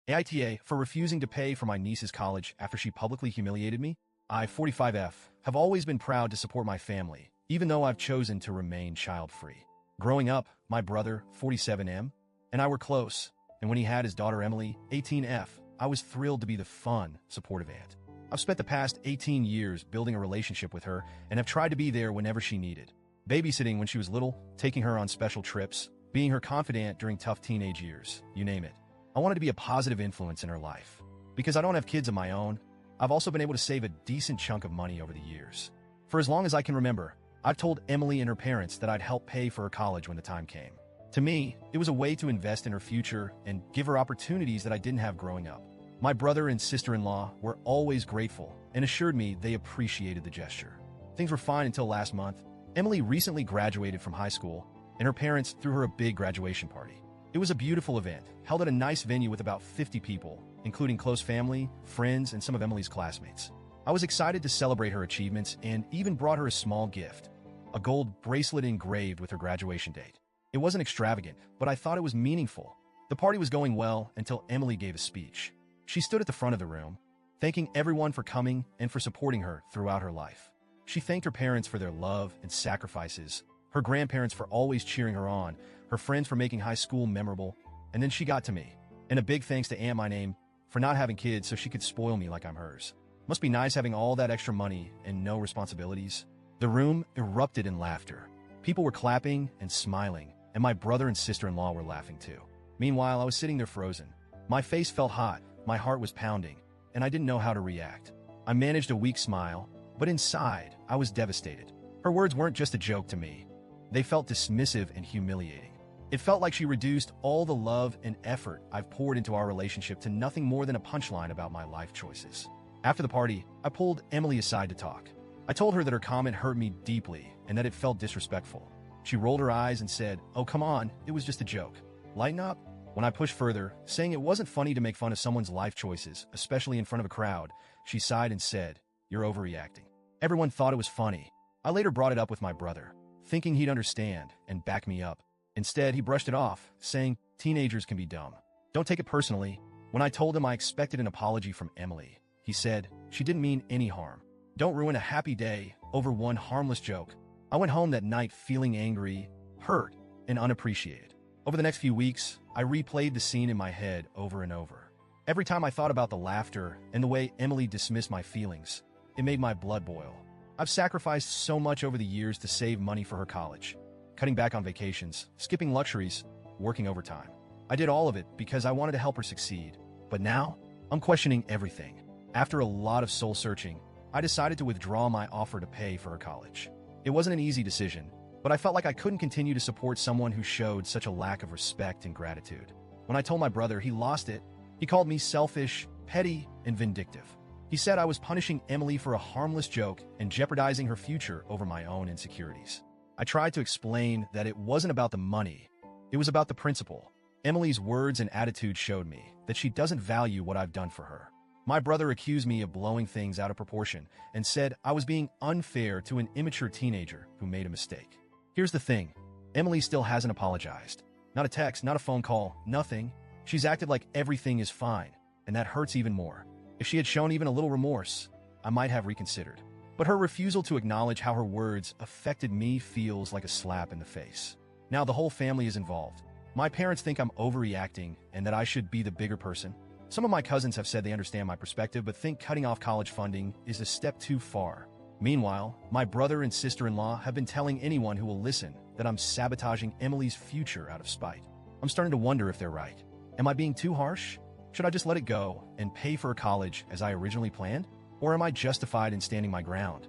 AITA for refusing to pay for my niece's college after she publicly humiliated me. I, 45F, have always been proud to support my family, even though I've chosen to remain child-free. Growing up, my brother, 47M, and I were close, and when he had his daughter Emily, 18F, I was thrilled to be the fun, supportive aunt. I've spent the past 18 years building a relationship with her and have tried to be there whenever she needed. Babysitting when she was little, taking her on special trips, being her confidant during tough teenage years, you name it. I wanted to be a positive influence in her life. Because I don't have kids of my own, I've also been able to save a decent chunk of money over the years. For as long as I can remember, I've told Emily and her parents that I'd help pay for her college when the time came. To me, it was a way to invest in her future and give her opportunities that I didn't have growing up. My brother and sister-in-law were always grateful and assured me they appreciated the gesture. Things were fine until last month. Emily recently graduated from high school, and her parents threw her a big graduation party. It was a beautiful event, held at a nice venue with about 50 people, including close family, friends, and some of Emily's classmates. I was excited to celebrate her achievements and even brought her a small gift, a gold bracelet engraved with her graduation date. It wasn't extravagant, but I thought it was meaningful. The party was going well until Emily gave a speech. She stood at the front of the room, thanking everyone for coming and for supporting her throughout her life. She thanked her parents for their love and sacrifices, her grandparents for always cheering her on, her friends for making high school memorable, and then she got to me. And a big thanks to Aunt My Name for not having kids so she could spoil me like I'm hers. Must be nice having all that extra money and no responsibilities. The room erupted in laughter. People were clapping and smiling, and my brother and sister-in-law were laughing too. Meanwhile, I was sitting there frozen. My face felt hot, my heart was pounding, and I didn't know how to react. I managed a weak smile, but inside, I was devastated. Her words weren't just a joke to me. They felt dismissive and humiliating. It felt like she reduced all the love and effort I've poured into our relationship to nothing more than a punchline about my life choices. After the party, I pulled Emily aside to talk. I told her that her comment hurt me deeply and that it felt disrespectful. She rolled her eyes and said, "Oh, come on, it was just a joke. Lighten up." When I pushed further, saying it wasn't funny to make fun of someone's life choices, especially in front of a crowd, she sighed and said, "You're overreacting." Everyone thought it was funny. I later brought it up with my brother, thinking he'd understand and back me up. Instead, he brushed it off, saying, "Teenagers can be dumb. Don't take it personally." When I told him I expected an apology from Emily, he said, "She didn't mean any harm. Don't ruin a happy day over one harmless joke." I went home that night feeling angry, hurt, and unappreciated. Over the next few weeks, I replayed the scene in my head over and over. Every time I thought about the laughter and the way Emily dismissed my feelings, it made my blood boil. I've sacrificed so much over the years to save money for her college, cutting back on vacations, skipping luxuries, working overtime. I did all of it because I wanted to help her succeed. But now, I'm questioning everything. After a lot of soul-searching, I decided to withdraw my offer to pay for her college. It wasn't an easy decision, but I felt like I couldn't continue to support someone who showed such a lack of respect and gratitude. When I told my brother, he lost it. He called me selfish, petty, and vindictive. He said I was punishing Emily for a harmless joke and jeopardizing her future over my own insecurities. I tried to explain that it wasn't about the money. It was about the principle. Emily's words and attitude showed me that she doesn't value what I've done for her. My brother accused me of blowing things out of proportion and said I was being unfair to an immature teenager who made a mistake. Here's the thing. Emily still hasn't apologized. Not a text, not a phone call, nothing. She's acted like everything is fine, and that hurts even more. If she had shown even a little remorse, I might have reconsidered. But her refusal to acknowledge how her words affected me feels like a slap in the face. Now the whole family is involved. My parents think I'm overreacting and that I should be the bigger person. Some of my cousins have said they understand my perspective but think cutting off college funding is a step too far. Meanwhile, my brother and sister-in-law have been telling anyone who will listen that I'm sabotaging Emily's future out of spite. I'm starting to wonder if they're right. Am I being too harsh? Should I just let it go and pay for college as I originally planned? Or am I justified in standing my ground?